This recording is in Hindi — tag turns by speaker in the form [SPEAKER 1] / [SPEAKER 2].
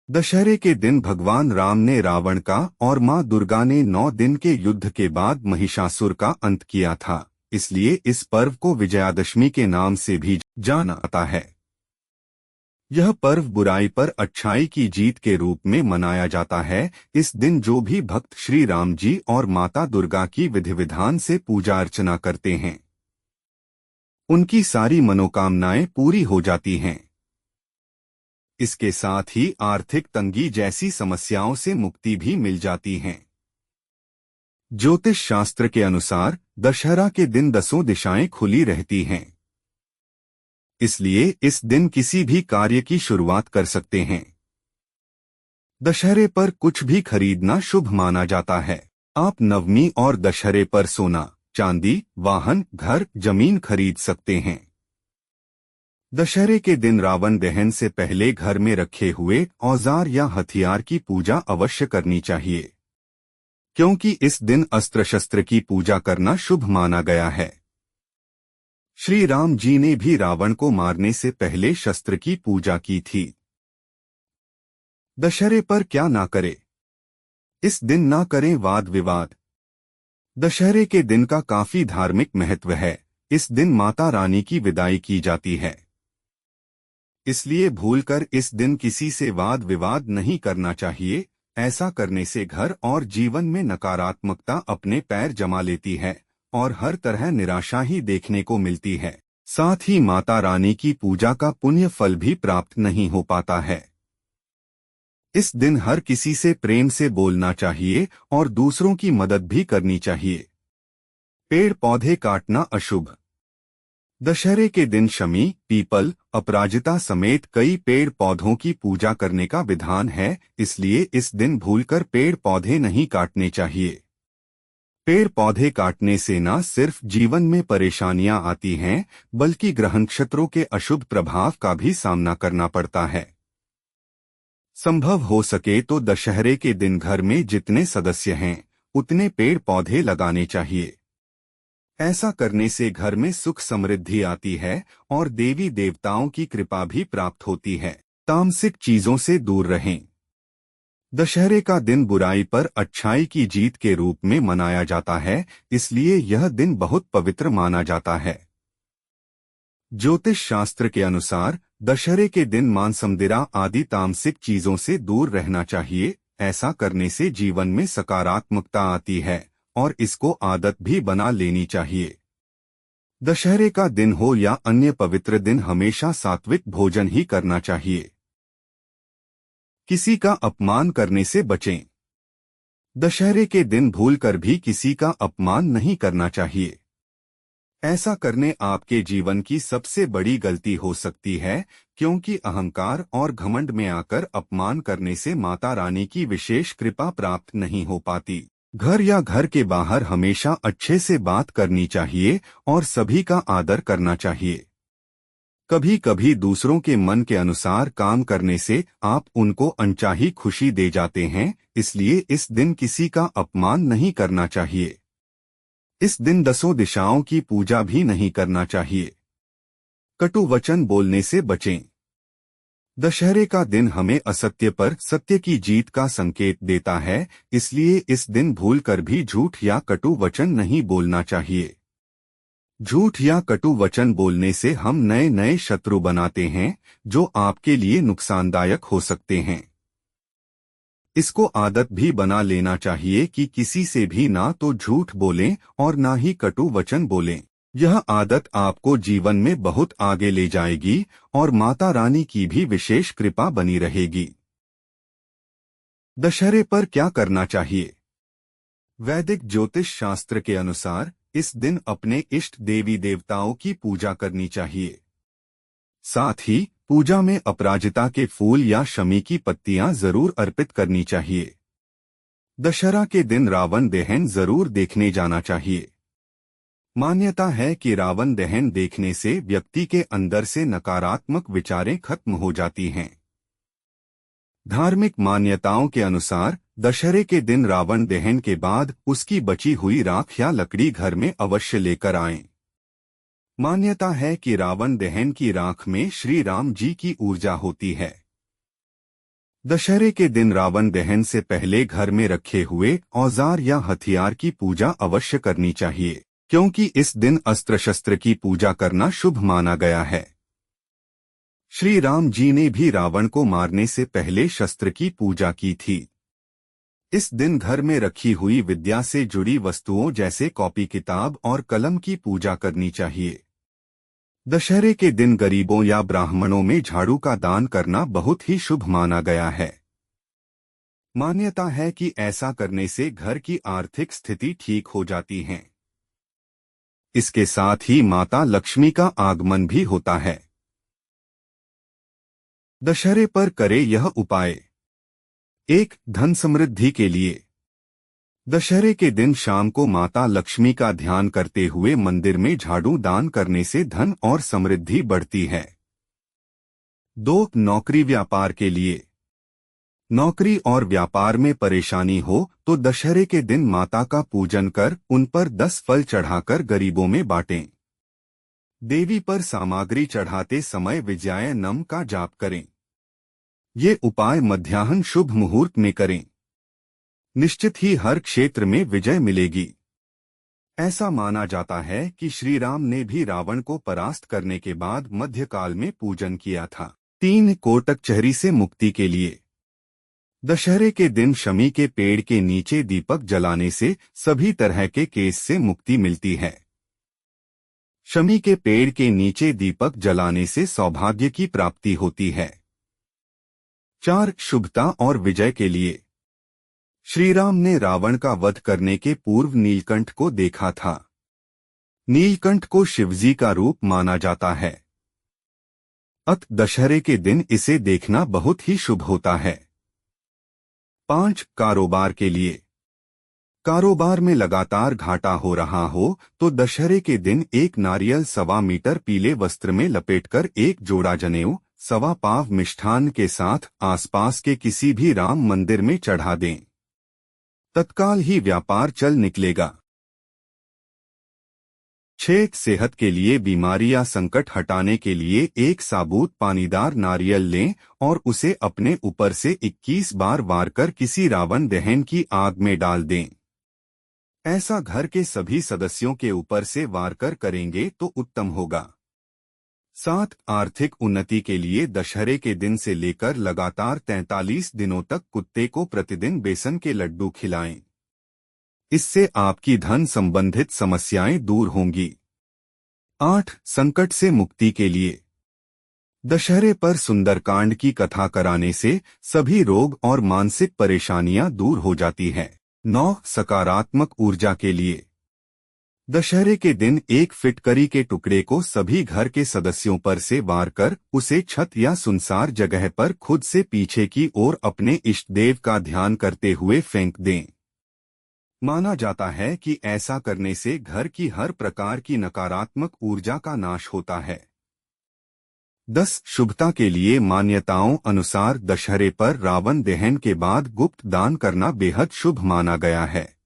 [SPEAKER 1] दशहरे के दिन भगवान राम ने रावण का और मां दुर्गा ने 9 दिन के युद्ध के बाद महिषासुर का अंत किया था। इसलिए इस पर्व को विजयादशमी के नाम से भी जाना जाता है। यह पर्व बुराई पर अच्छाई की जीत के रूप में मनाया जाता है। इस दिन जो भी भक्त श्री राम जी और माता दुर्गा की विधि विधान से पूजा अर्चना करते हैं, उनकी सारी मनोकामनाएं पूरी हो जाती हैं। इसके साथ ही आर्थिक तंगी जैसी समस्याओं से मुक्ति भी मिल जाती है। ज्योतिष शास्त्र के अनुसार दशहरा के दिन 10 दिशाएं खुली रहती हैं। इसलिए इस दिन किसी भी कार्य की शुरुआत कर सकते हैं। दशहरे पर कुछ भी खरीदना शुभ माना जाता है। आप नवमी और दशहरे पर सोना, चांदी, वाहन, घर, जमीन खरीद सकते हैं। दशहरे के दिन रावण दहन से पहले घर में रखे हुए औजार या हथियार की पूजा अवश्य करनी चाहिए, क्योंकि इस दिन अस्त्र शस्त्र की पूजा करना शुभ माना गया है। श्री राम जी ने भी रावण को मारने से पहले शस्त्र की पूजा की थी। दशहरे पर क्या ना करें। इस दिन ना करें वाद विवाद। दशहरे के दिन का काफी धार्मिक महत्व है। इस दिन माता रानी की विदाई की जाती है। इसलिए भूलकर इस दिन किसी से वाद विवाद नहीं करना चाहिए। ऐसा करने से घर और जीवन में नकारात्मकता अपने पैर जमा लेती है और हर तरह निराशा ही देखने को मिलती है। साथ ही माता रानी की पूजा का पुण्य फल भी प्राप्त नहीं हो पाता है। इस दिन हर किसी से प्रेम से बोलना चाहिए और दूसरों की मदद भी करनी चाहिए। पेड़ पौधे काटना अशुभ। दशहरे के दिन शमी, पीपल, अपराजिता समेत कई पेड़ पौधों की पूजा करने का विधान है। इसलिए इस दिन भूलकर पेड़ पौधे नहीं काटने चाहिए। पेड़ पौधे काटने से न सिर्फ जीवन में परेशानियां आती हैं, बल्कि ग्रह नक्षत्रों के अशुभ प्रभाव का भी सामना करना पड़ता है। संभव हो सके तो दशहरे के दिन घर में जितने सदस्य हैं, उतने पेड़ पौधे लगाने चाहिए। ऐसा करने से घर में सुख समृद्धि आती है और देवी देवताओं की कृपा भी प्राप्त होती है। तामसिक चीजों से दूर रहें। दशहरे का दिन बुराई पर अच्छाई की जीत के रूप में मनाया जाता है, इसलिए यह दिन बहुत पवित्र माना जाता है। ज्योतिष शास्त्र के अनुसार दशहरे के दिन मांस मदिरा आदि तामसिक चीजों से दूर रहना चाहिए। ऐसा करने से जीवन में सकारात्मकता आती है और इसको आदत भी बना लेनी चाहिए। दशहरे का दिन हो या अन्य पवित्र दिन, हमेशा सात्विक भोजन ही करना चाहिए। किसी का अपमान करने से बचें। दशहरे के दिन भूलकर भी किसी का अपमान नहीं करना चाहिए। ऐसा करने आपके जीवन की सबसे बड़ी गलती हो सकती है, क्योंकि अहंकार और घमंड में आकर अपमान करने से माता रानी की विशेष कृपा प्राप्त नहीं हो पाती। घर या घर के बाहर हमेशा अच्छे से बात करनी चाहिए और सभी का आदर करना चाहिए। कभी कभी दूसरों के मन के अनुसार काम करने से आप उनको अनचाही खुशी दे जाते हैं, इसलिए इस दिन किसी का अपमान नहीं करना चाहिए। इस दिन 10 दिशाओं की पूजा भी नहीं करना चाहिए। कटु वचन बोलने से बचें। दशहरे का दिन हमें असत्य पर सत्य की जीत का संकेत देता है, इसलिए इस दिन भूलकर भी झूठ या कटु वचन नहीं बोलना चाहिए। झूठ या कटु वचन बोलने से हम नए नए शत्रु बनाते हैं, जो आपके लिए नुकसानदायक हो सकते हैं। इसको आदत भी बना लेना चाहिए कि किसी से भी ना तो झूठ बोलें और ना ही कटु वचन बोलें। यह आदत आपको जीवन में बहुत आगे ले जाएगी और माता रानी की भी विशेष कृपा बनी रहेगी। दशहरे पर क्या करना चाहिए? वैदिक ज्योतिष शास्त्र के अनुसार इस दिन अपने इष्ट देवी देवताओं की पूजा करनी चाहिए। साथ ही पूजा में अपराजिता के फूल या शमी की पत्तियां जरूर अर्पित करनी चाहिए। दशहरा के दिन रावण दहन जरूर देखने जाना चाहिए। मान्यता है कि रावण दहन देखने से व्यक्ति के अंदर से नकारात्मक विचारें खत्म हो जाती हैं। धार्मिक मान्यताओं के अनुसार दशहरे के दिन रावण दहन के बाद उसकी बची हुई राख या लकड़ी घर में अवश्य लेकर आएं। मान्यता है कि रावण दहन की राख में श्री राम जी की ऊर्जा होती है। दशहरे के दिन रावण दहन से पहले घर में रखे हुए औजार या हथियार की पूजा अवश्य करनी चाहिए, क्योंकि इस दिन अस्त्र शस्त्र की पूजा करना शुभ माना गया है। श्री राम जी ने भी रावण को मारने से पहले शस्त्र की पूजा की थी। इस दिन घर में रखी हुई विद्या से जुड़ी वस्तुओं जैसे कॉपी किताब और कलम की पूजा करनी चाहिए। दशहरे के दिन गरीबों या ब्राह्मणों में झाड़ू का दान करना बहुत ही शुभ माना गया है। मान्यता है कि ऐसा करने से घर की आर्थिक स्थिति ठीक हो जाती है। इसके साथ ही माता लक्ष्मी का आगमन भी होता है। दशहरे पर करें यह उपाय। 1. धन समृद्धि के लिए। दशहरे के दिन शाम को माता लक्ष्मी का ध्यान करते हुए मंदिर में झाड़ू दान करने से धन और समृद्धि बढ़ती है। 2. नौकरी व्यापार के लिए। नौकरी और व्यापार में परेशानी हो तो दशहरे के दिन माता का पूजन कर उन पर 10 फल चढ़ाकर गरीबों में बांटें। देवी पर सामग्री चढ़ाते समय विजयाय नम का जाप करें। ये उपाय मध्याह्न शुभ मुहूर्त में करें। निश्चित ही हर क्षेत्र में विजय मिलेगी। ऐसा माना जाता है कि श्री राम ने भी रावण को परास्त करने के बाद मध्यकाल में पूजन किया था। 3. कोटक चहरी से मुक्ति के लिए। दशहरे के दिन शमी के पेड़ के नीचे दीपक जलाने से सभी तरह के केस से मुक्ति मिलती है। शमी के पेड़ के नीचे दीपक जलाने से सौभाग्य की प्राप्ति होती है। 4. शुभता और विजय के लिए। श्री राम ने रावण का वध करने के पूर्व नीलकंठ को देखा था। नीलकंठ को शिवजी का रूप माना जाता है। दशहरे के दिन इसे देखना बहुत ही शुभ होता है। 5. कारोबार के लिए। कारोबार में लगातार घाटा हो रहा हो तो दशहरे के दिन एक नारियल 1.25 मीटर पीले वस्त्र में लपेटकर एक जोड़ा जनेऊ 1.25 पाव मिष्ठान के साथ आसपास के किसी भी राम मंदिर में चढ़ा दें। तत्काल ही व्यापार चल निकलेगा। 6. सेहत के लिए। बीमारी या संकट हटाने के लिए एक साबुत पानीदार नारियल लें और उसे अपने ऊपर से 21 बार वार कर किसी रावण दहन की आग में डाल दें। ऐसा घर के सभी सदस्यों के ऊपर से वार कर करेंगे तो उत्तम होगा। 7. आर्थिक उन्नति के लिए। दशहरे के दिन से लेकर लगातार 43 दिनों तक कुत्ते को प्रतिदिन बेसन के लड्डू खिलाएं। इससे आपकी धन संबंधित समस्याएं दूर होंगी। 8. संकट से मुक्ति के लिए। दशहरे पर सुंदरकांड की कथा कराने से सभी रोग और मानसिक परेशानियां दूर हो जाती हैं। 9. सकारात्मक ऊर्जा के लिए। दशहरे के दिन एक फिटकरी के टुकड़े को सभी घर के सदस्यों पर से वार कर उसे छत या सुनसार जगह पर खुद से पीछे की ओर अपने इष्ट देव का ध्यान करते हुए फेंक दें। माना जाता है कि ऐसा करने से घर की हर प्रकार की नकारात्मक ऊर्जा का नाश होता है। 10. शुभता के लिए। मान्यताओं अनुसार दशहरे पर रावण दहन के बाद गुप्त दान करना बेहद शुभ माना गया है।